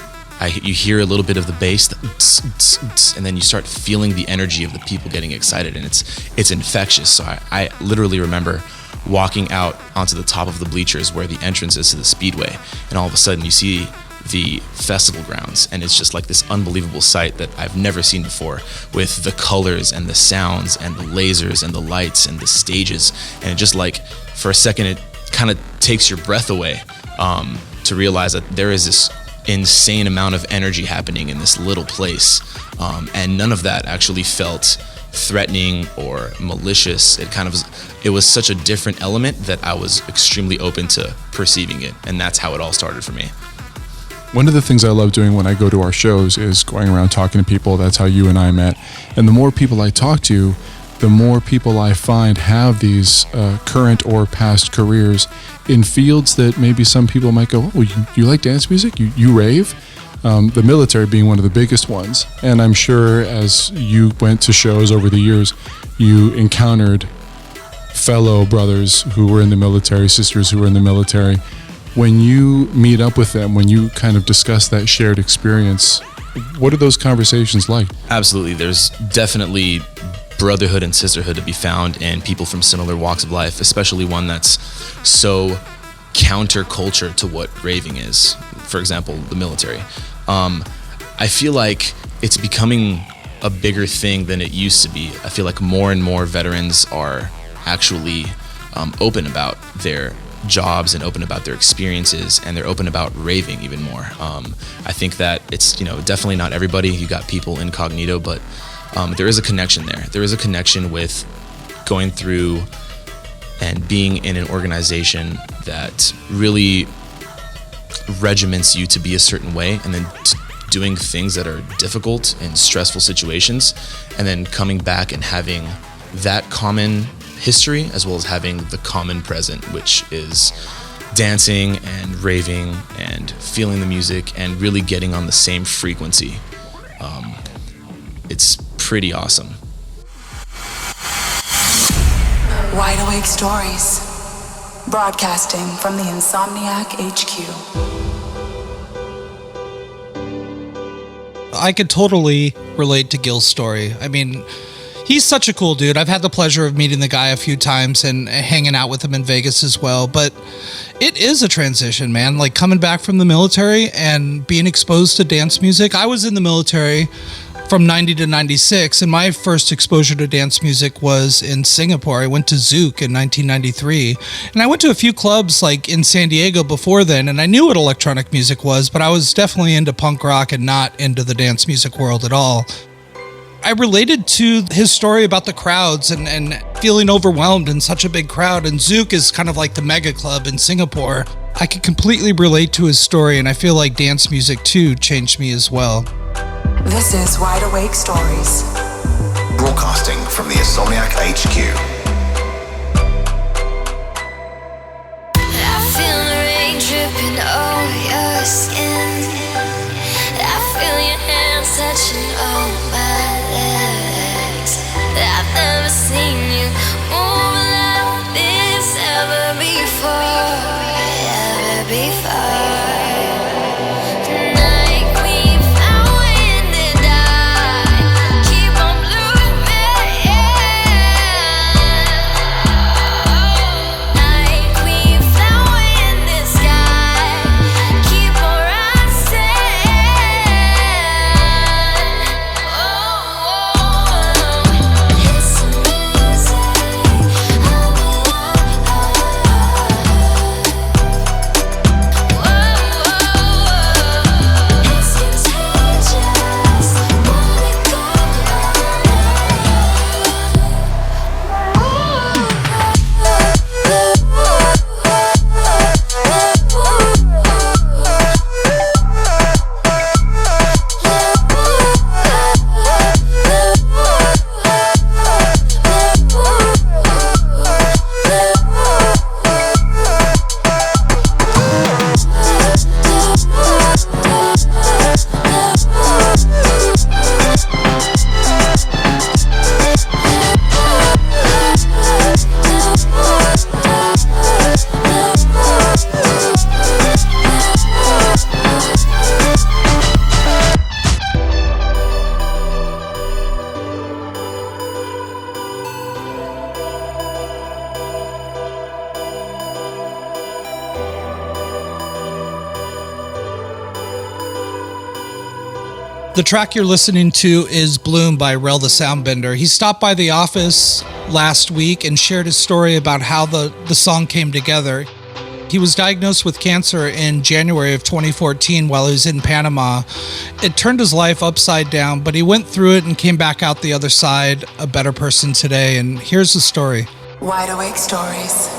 you hear a little bit of the bass, and then you start feeling the energy of the people getting excited, and it's infectious. So I literally remember walking out onto the top of the bleachers where the entrance is to the speedway, and all of a sudden you see the festival grounds, and it's just like this unbelievable sight that I've never seen before, with the colors and the sounds and the lasers and the lights and the stages. And it just, like, for a second, it kind of takes your breath away to realize that there is this insane amount of energy happening in this little place, and none of that actually felt threatening or malicious. It was such a different element that I was extremely open to perceiving it, and that's how it all started for me. One of the things I love doing when I go to our shows is going around talking to people. That's how you and I met. And the more people I talk to, the more people I find have these current or past careers in fields that maybe some people might go, oh, you like dance music? You rave? The military being one of the biggest ones. And I'm sure as you went to shows over the years, you encountered fellow brothers who were in the military, sisters who were in the military. When you meet up with them, when you kind of discuss that shared experience, what are those conversations like? Absolutely. There's definitely brotherhood and sisterhood to be found in people from similar walks of life, especially one that's so counterculture to what raving is. For example, the military. I feel like it's becoming a bigger thing than it used to be. I feel like more and more veterans are actually open about their jobs and open about their experiences, and they're open about raving even more. I think that it's, definitely not everybody. You got people incognito, but there is a connection there. There is a connection with going through and being in an organization that really regiments you to be a certain way, and then doing things that are difficult in stressful situations, and then coming back and having that common history as well as having the common present, which is dancing and raving and feeling the music and really getting on the same frequency. It's pretty awesome. Wide Awake Stories, broadcasting from the Insomniac HQ. I could totally relate to Gil's story. I mean, he's such a cool dude. I've had the pleasure of meeting the guy a few times and hanging out with him in Vegas as well. But it is a transition, man. Like coming back from the military and being exposed to dance music. I was in the military from 90 to 96, and my first exposure to dance music was in Singapore. I went to Zouk in 1993, and I went to a few clubs like in San Diego before then, and I knew what electronic music was, but I was definitely into punk rock and not into the dance music world at all. I related to his story about the crowds and feeling overwhelmed in such a big crowd, and Zouk is kind of like the mega club in Singapore. I could completely relate to his story, and I feel like dance music too changed me as well. This is Wide Awake Stories, broadcasting from the Insomniac HQ. I feel the rain dripping over your skin. I feel your hands touching all my legs. I've never seen you move like this ever before. Tonight we found in the dark. The track you're listening to is Bloom by Rell the Soundbender. He stopped by the office last week and shared his story about how the song came together. He was diagnosed with cancer in January of 2014 while he was in Panama. It turned his life upside down, but he went through it and came back out the other side a better person today. And here's the story. Wide Awake Stories.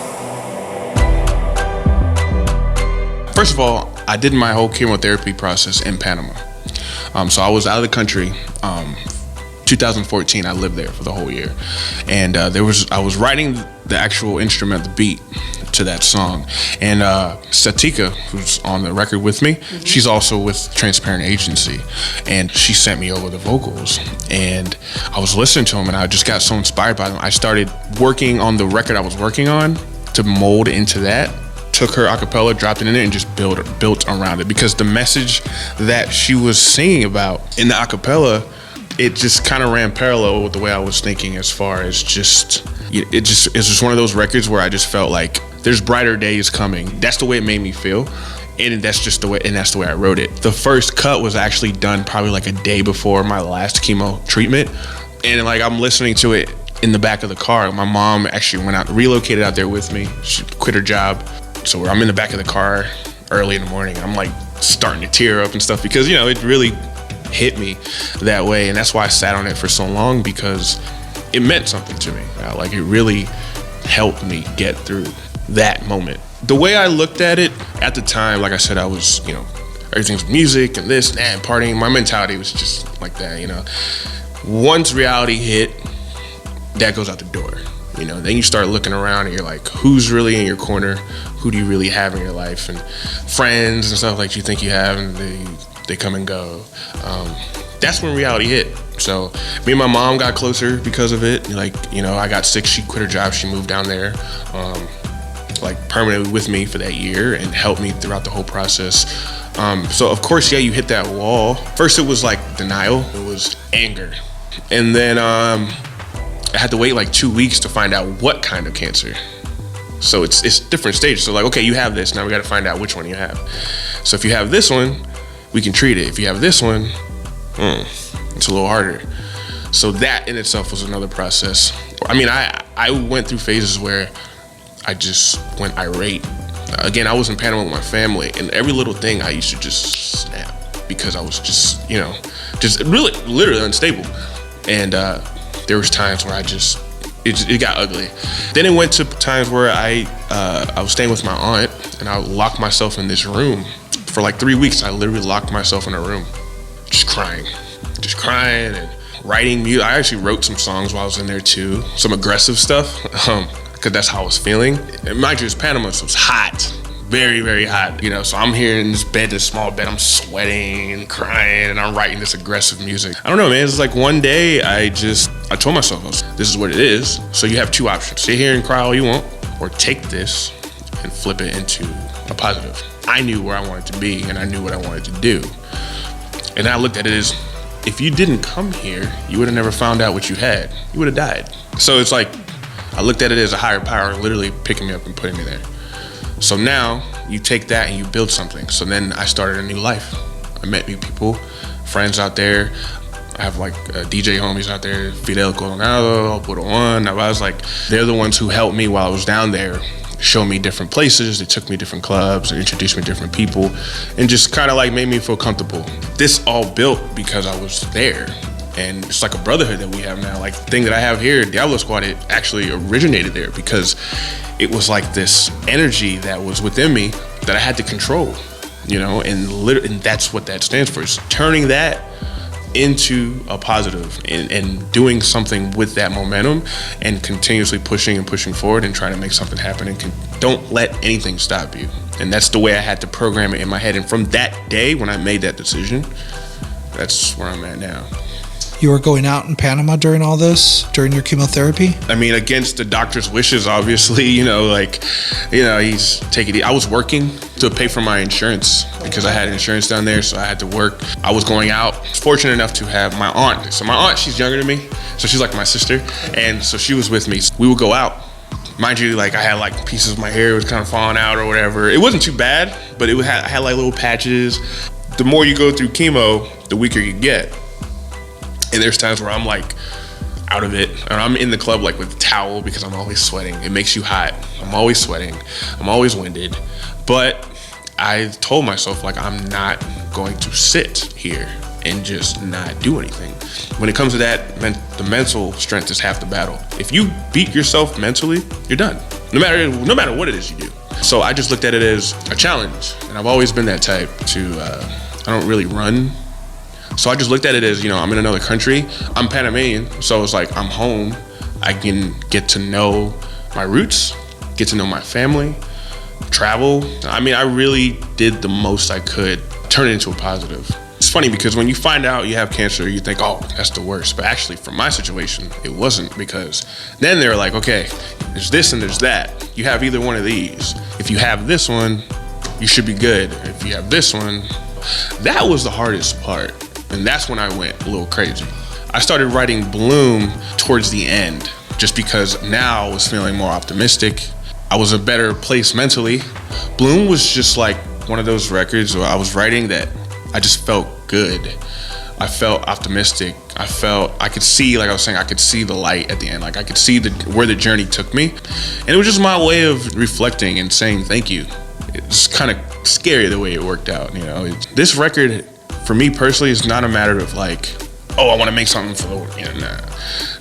First of all, I did my whole chemotherapy process in Panama. So I was out of the country. 2014, I lived there for the whole year, and I was writing the actual instrument, the beat to that song, and Satika, who's on the record with me, she's also with Transparent Agency, and she sent me over the vocals, and I was listening to them, and I just got so inspired by them. I started working on the record I was working on to mold into that. Took her acapella, dropped it in it, and just built around it, because the message that she was singing about in the acapella, it just kind of ran parallel with the way I was thinking, as far as it's just one of those records where I just felt like there's brighter days coming. That's the way it made me feel, and that's the way I wrote it. The first cut was actually done probably like a day before my last chemo treatment, and like I'm listening to it in the back of the car. My mom actually relocated out there with me. She quit her job, so I'm in the back of the car early in the morning. I'm like starting to tear up and stuff, because it really hit me that way, and that's why I sat on it for so long, because it meant something to me. Like, it really helped me get through that moment. The way I looked at it at the time, like I said, I was, everything's music and this and that and partying. My mentality was just like that, Once reality hit, that goes out the door. Then you start looking around and you're like, who's really in your corner? Who do you really have in your life? And friends and stuff like you think you have, and they come and go. That's when reality hit. So me and my mom got closer because of it. I got sick. She quit her job. She moved down there, permanently with me for that year and helped me throughout the whole process. So of course, you hit that wall. First, it was like denial. It was anger. And then I had to wait like 2 weeks to find out what kind of cancer. So it's different stages. So okay, you have this. Now we got to find out which one you have. So if you have this one, we can treat it. If you have this one, it's a little harder. So that in itself was another process. I went through phases where I just went irate. Again, I was in Panama with my family, and every little thing I used to just snap, because I was just really literally unstable. And there was times where it got ugly. Then it went to times where I was staying with my aunt, and I locked myself in this room. For like 3 weeks, I literally locked myself in a room, just crying and writing music. I actually wrote some songs while I was in there too, some aggressive stuff, because that's how I was feeling. And mind you, it's Panama, so it's hot, very, very hot. So I'm here in this small bed, I'm sweating and crying, and I'm writing this aggressive music. I don't know, man. It's like one day I told myself, this is what it is. So you have two options: sit here and cry all you want, or take this and flip it into a positive. I knew where I wanted to be, and I knew what I wanted to do. And I looked at it as, if you didn't come here, you would have never found out what you had. You would have died. So it's like, I looked at it as a higher power literally picking me up and putting me there. So now you take that and you build something. So then I started a new life. I met new people, friends out there. I have like DJ homies out there, Fidel Coronado, Puro One. I was like, they're the ones who helped me while I was down there, show me different places. They took me different clubs, they introduced me to different people, and just kind of like made me feel comfortable. This all built because I was there. And it's like a brotherhood that we have now. Like the thing that I have here, Diablo Squad, it actually originated there, because it was like this energy that was within me that I had to control, and that's what that stands for. Is turning that into a positive and doing something with that momentum, and continuously pushing and pushing forward and trying to make something happen, and don't let anything stop you. And that's the way I had to program it in my head. And from that day when I made that decision, that's where I'm at now. You were going out in Panama during all this, during your chemotherapy? Against the doctor's wishes, obviously, he's taking it. I was working to pay for my insurance, because I had insurance down there, so I had to work. I was going out. I was fortunate enough to have my aunt. So my aunt, she's younger than me, so she's like my sister, and so she was with me. We would go out. Mind you, I had like pieces of my hair was kind of falling out or whatever. It wasn't too bad, but I had like little patches. the more you go through chemo, the weaker you get. And there's times where I'm like out of it, and I'm in the club like with a towel because I'm always sweating. It makes you hot. I'm always sweating. I'm always winded. But I told myself, like, I'm not going to sit here and just not do anything. When it comes to that, the mental strength is half the battle. If you beat yourself mentally, you're done. No matter what it is you do. So I just looked at it as a challenge, and I've always been that type to. I don't really run, so I just looked at it as, I'm in another country. I'm Panamanian, so it's like I'm home. I can get to know my roots, get to know my family, travel. I mean, I really did the most I could, turn it into a positive. It's funny because when you find out you have cancer, you think, oh, that's the worst. But actually, for my situation, it wasn't, because then they're like, okay, there's this and there's that. You have either one of these. If you have this one, you should be good. If you have this one, that was the hardest part. And that's when I went a little crazy. I started writing Bloom towards the end, just because now I was feeling more optimistic. I was in a better place mentally. Bloom was just like one of those records where I was writing that I just felt good. I felt optimistic. I could see, like I was saying, I could see the light at the end. Like I could see where the journey took me. And it was just my way of reflecting and saying thank you. It's kind of scary the way it worked out, This record, for me personally, is not a matter of like, oh, I want to make something for the world. Nah.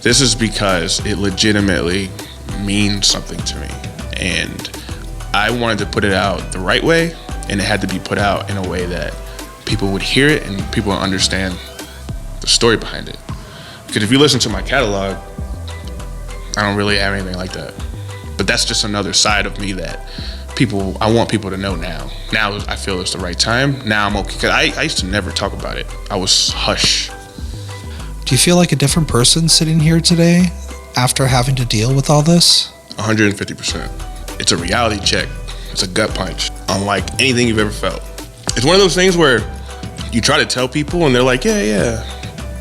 This is because it legitimately means something to me. And I wanted to put it out the right way, and it had to be put out in a way that people would hear it and people would understand the story behind it. Because if you listen to my catalog, I don't really have anything like that. But that's just another side of me that I want people to know now. Now I feel it's the right time. Now I'm okay. Because I used to never talk about it. I was hush. Do you feel like a different person sitting here today after having to deal with all this? 150%. It's a reality check. It's a gut punch, unlike anything you've ever felt. It's one of those things where you try to tell people and they're like, yeah.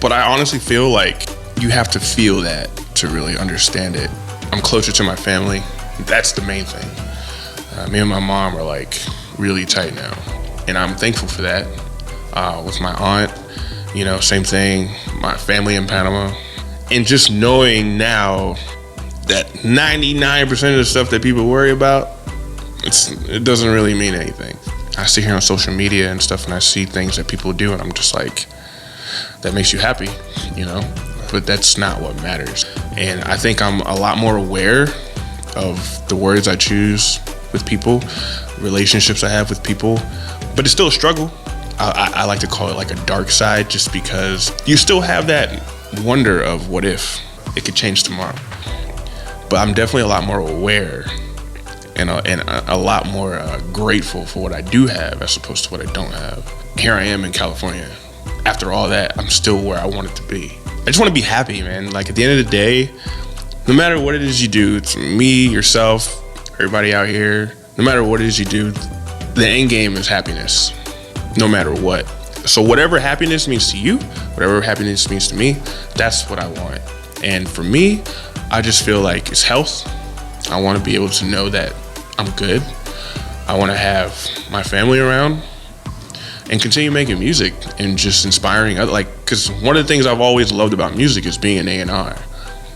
But I honestly feel like you have to feel that to really understand it. I'm closer to my family. That's the main thing. Me and my mom are like really tight now. And I'm thankful for that. With my aunt, same thing, my family in Panama. And just knowing now that 99% of the stuff that people worry about, it doesn't really mean anything. I sit here on social media and stuff and I see things that people do and I'm just like, that makes you happy, but that's not what matters. And I think I'm a lot more aware of the words I choose with people, relationships I have with people, but it's still a struggle. I like to call it like a dark side, just because you still have that wonder of what if it could change tomorrow. But I'm definitely a lot more aware and a lot more grateful for what I do have as opposed to what I don't have. Here I am in California. After all that, I'm still where I wanted to be. I just want to be happy, man. Like at the end of the day, no matter what it is you do, it's me, yourself, everybody out here, no matter what it is you do, the end game is happiness, no matter what. So whatever happiness means to you, whatever happiness means to me, that's what I want. And for me, I just feel like it's health. I want to be able to know that I'm good. I want to have my family around and continue making music and just inspiring other, because one of the things I've always loved about music is being an A&R.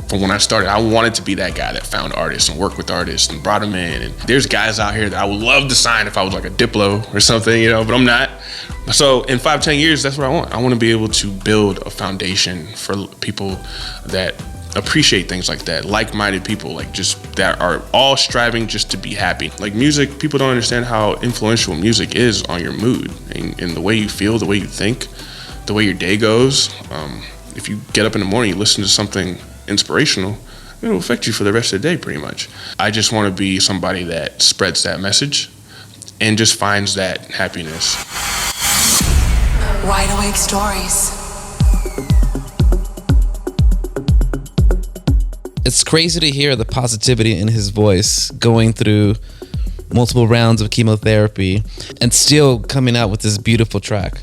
From when I started, I wanted to be that guy that found artists and worked with artists and brought them in. And there's guys out here that I would love to sign if I was like a Diplo or something, but I'm not. So in 5-10 years, that's what I want. I want to be able to build a foundation for people that appreciate things like that, like-minded people, like just that are all striving just to be happy. Like music, people don't understand how influential music is on your mood and the way you feel, the way you think, the way your day goes. If you get up in the morning, you listen to something inspirational, it'll affect you for the rest of the day pretty much. I just want to be somebody that spreads that message and just finds that happiness. Wide Awake Stories. It's crazy to hear the positivity in his voice going through multiple rounds of chemotherapy and still coming out with this beautiful track.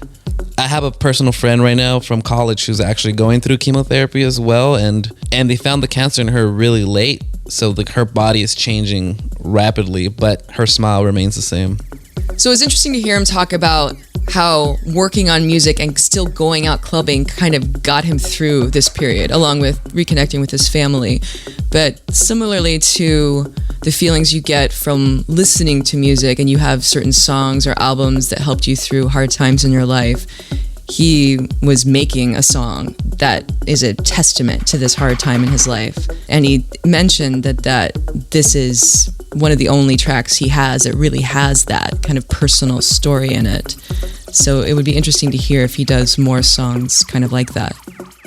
I have a personal friend right now from college who's actually going through chemotherapy as well, and they found the cancer in her really late, so her body is changing rapidly, but her smile remains the same. So it's interesting to hear him talk about how working on music and still going out clubbing kind of got him through this period, along with reconnecting with his family. But similarly to the feelings you get from listening to music, and you have certain songs or albums that helped you through hard times in your life, he was making a song that is a testament to this hard time in his life. And he mentioned that this is one of the only tracks he has that really has that kind of personal story in it. So it would be interesting to hear if he does more songs kind of like that.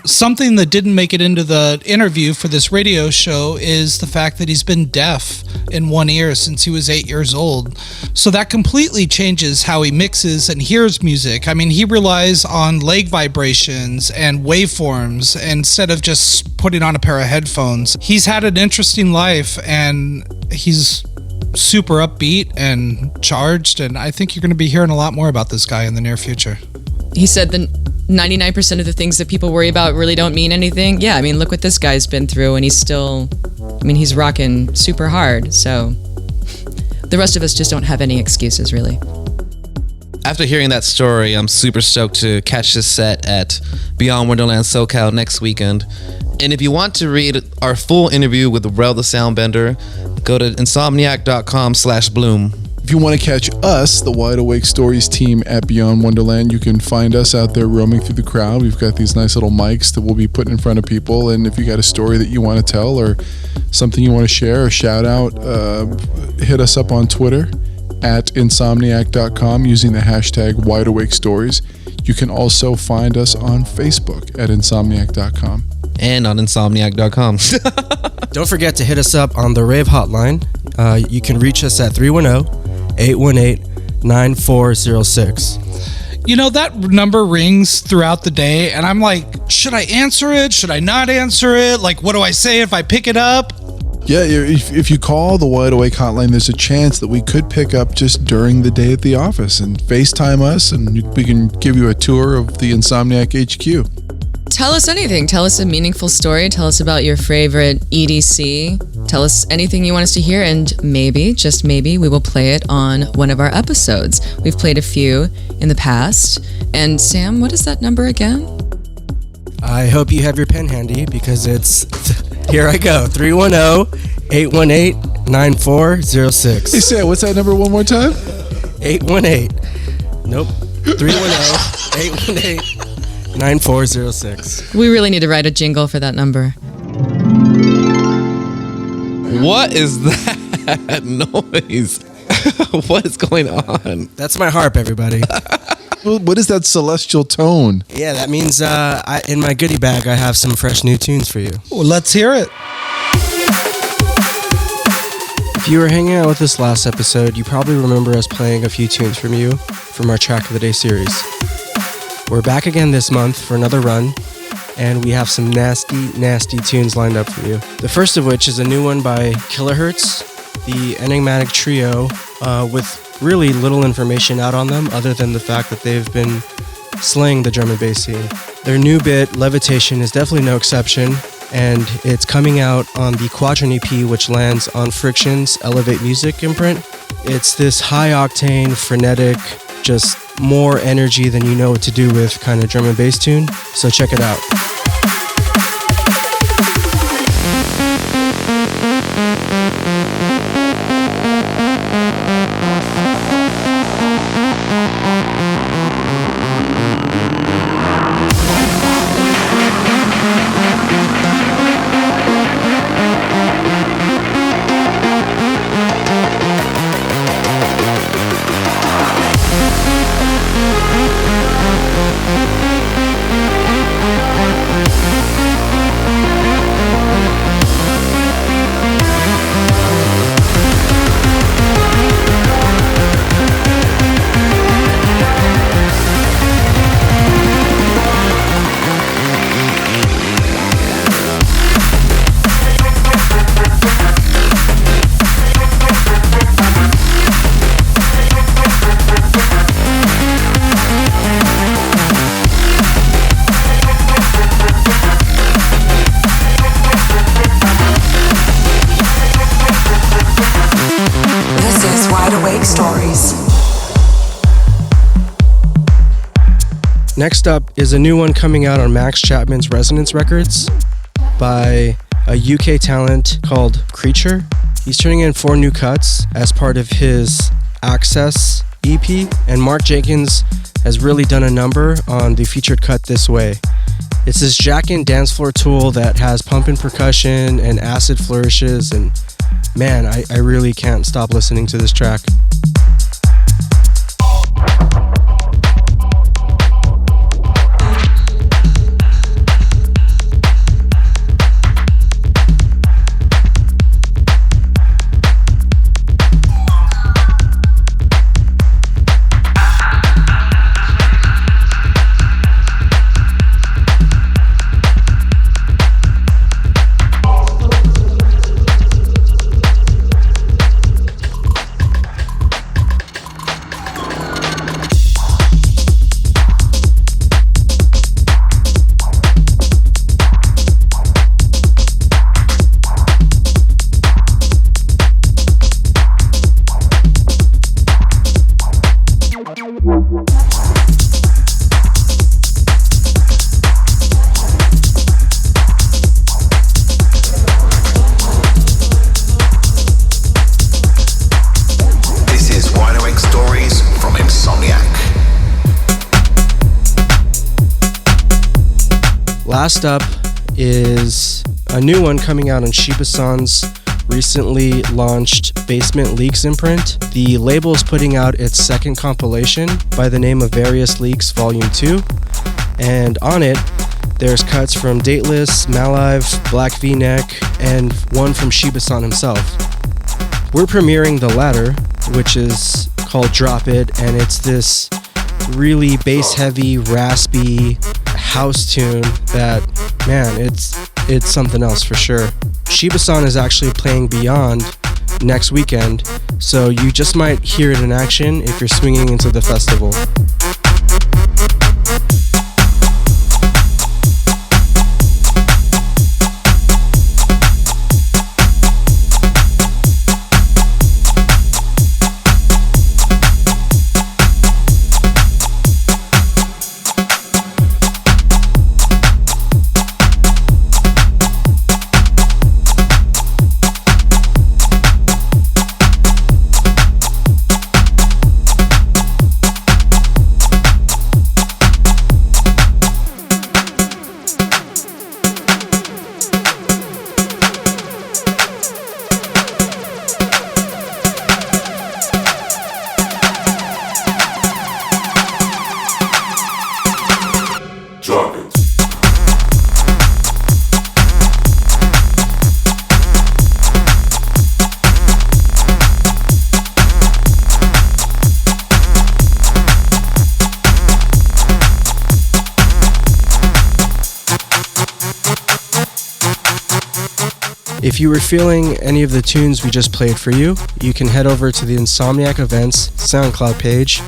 Something that didn't make it into the interview for this radio show is the fact that he's been deaf in one ear since he was 8 years old. So that completely changes how he mixes and hears music. I mean, he relies on leg vibrations and waveforms instead of just putting on a pair of headphones. He's had an interesting life, and he's super upbeat and charged, and I think you're going to be hearing a lot more about this guy in the near future. He said that 99% of the things that people worry about really don't mean anything. Yeah, I mean, look what this guy's been through, and he's still, I mean, he's rocking super hard. So the rest of us just don't have any excuses, really. After hearing that story, I'm super stoked to catch this set at Beyond Wonderland SoCal next weekend. And if you want to read our full interview with Rell the Soundbender, go to insomniac.com/bloom. If you want to catch us, the Wide Awake Stories team at Beyond Wonderland, you can find us out there roaming through the crowd. We've got these nice little mics that we'll be putting in front of people. And if you got a story that you want to tell or something you want to share or shout out, hit us up on Twitter at insomniac.com using the hashtag Wide Awake Stories. You can also find us on Facebook at insomniac.com. And on insomniac.com. Don't forget to hit us up on the Rave Hotline. You can reach us at 310-818-9406. You know, that number rings throughout the day, and I'm like, should I answer it? Should I not answer it? Like, what do I say if I pick it up? Yeah, if you call the Wide Awake Hotline, there's a chance that we could pick up just during the day at the office and FaceTime us, and we can give you a tour of the Insomniac HQ. Tell us anything. Tell us a meaningful story. Tell us about your favorite EDC. Tell us anything you want us to hear, and maybe, just maybe, we will play it on one of our episodes. We've played a few in the past. And Sam, what is that number again? I hope you have your pen handy, because it's... Here I go. 310-818-9406. Hey, Sam, what's that number one more time? 818. Nope. 310-818-9406. We really need to write a jingle for that number. What is that noise? What is going on? That's my harp, everybody. What is that celestial tone? Yeah, that means in my goodie bag, I have some fresh new tunes for you. Well, let's hear it. If you were hanging out with us last episode, you probably remember us playing a few tunes from you from our Track of the Day series. We're back again this month for another run, and we have some nasty, nasty tunes lined up for you. The first of which is a new one by Kilohertz, the enigmatic trio, with really little information out on them other than the fact that they've been slaying the drum and bass scene. Their new bit, Levitation, is definitely no exception, and it's coming out on the Quadrant EP, which lands on Friction's Elevate Music imprint. It's this high-octane, frenetic, just more energy than you know what to do with kind of drum and bass tune, so check it out. Next up is a new one coming out on Max Chapman's Resonance Records by a UK talent called Creature. He's turning in 4 new cuts as part of his Access EP, and Mark Jenkins has really done a number on the featured cut This Way. It's this jack-in dance floor tool that has pumping percussion and acid flourishes, and man, I really can't stop listening to this track. Last up is a new one coming out on Shiba-san's recently launched Basement Leaks imprint. The label is putting out its second compilation by the name of Various Leaks Volume 2, and on it there's cuts from Dateless, Malive, Black V-Neck, and one from Shiba-san himself. We're premiering the latter, which is called Drop It, and it's this really bass-heavy, raspy house tune that, man, it's something else for sure. Shiba-san is actually playing Beyond next weekend, so you just might hear it in action if you're swinging into the festival. If you were feeling any of the tunes we just played for you, you can head over to the Insomniac Events SoundCloud page,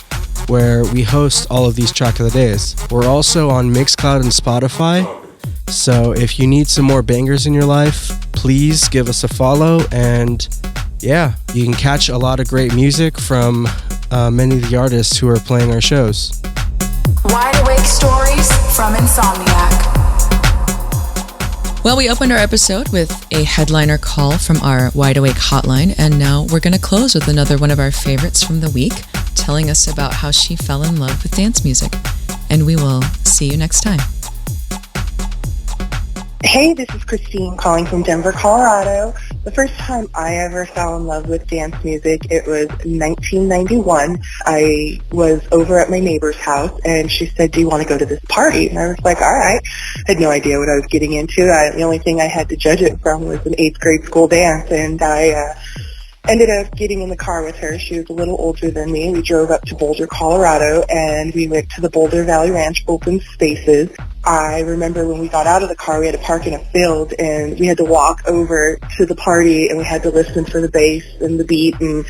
where we host all of these track of the days. We're also on Mixcloud and Spotify, so if you need some more bangers in your life, please give us a follow, and yeah, you can catch a lot of great music from many of the artists who are playing our shows. Wide Awake Stories from Insomniac. Well, we opened our episode with a headliner call from our Wide Awake hotline, and now we're going to close with another one of our favorites from the week, telling us about how she fell in love with dance music. And we will see you next time. Hey, this is Christine calling from Denver, Colorado. The first time I ever fell in love with dance music, it was 1991. I was over at my neighbor's house, and she said, "Do you want to go to this party?" And I was like, all right. I had no idea what I was getting into. The only thing I had to judge it from was an 8th grade school dance, and I ended up getting in the car with her. She was a little older than me. We drove up to Boulder, Colorado, and we went to the Boulder Valley Ranch Open Spaces. I remember when we got out of the car, we had to park in a field, and we had to walk over to the party, and we had to listen for the bass and the beat, and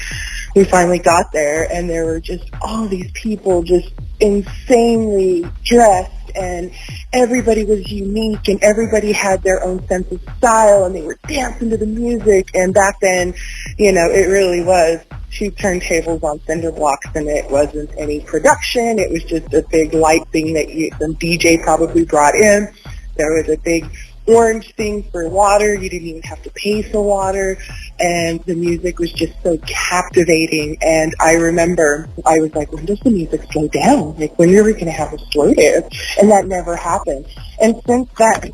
we finally got there, and there were just all these people just insanely dressed and everybody was unique, and everybody had their own sense of style, and they were dancing to the music. And back then, you know, it really was 2 turntables on cinder blocks, and it wasn't any production. It was just a big light thing that some DJ probably brought in. There was a big orange thing for water. You didn't even have to pay for water, and the music was just so captivating. And I remember I was like, when does the music slow down? Like, when are we going to have a slow dance? And that never happened. And since then,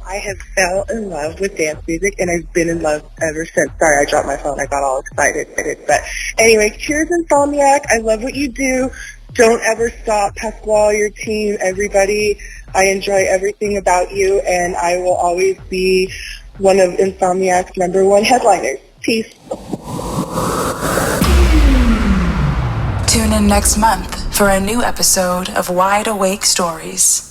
I have fell in love with dance music, and I've been in love ever since. Sorry, I dropped my phone. I got all excited. But anyway, cheers, Insomniac. I love what you do. Don't ever stop. Pasquale, your team, everybody. I enjoy everything about you, and I will always be one of Insomniac's #1 headliners. Peace. Tune in next month for a new episode of Wide Awake Stories.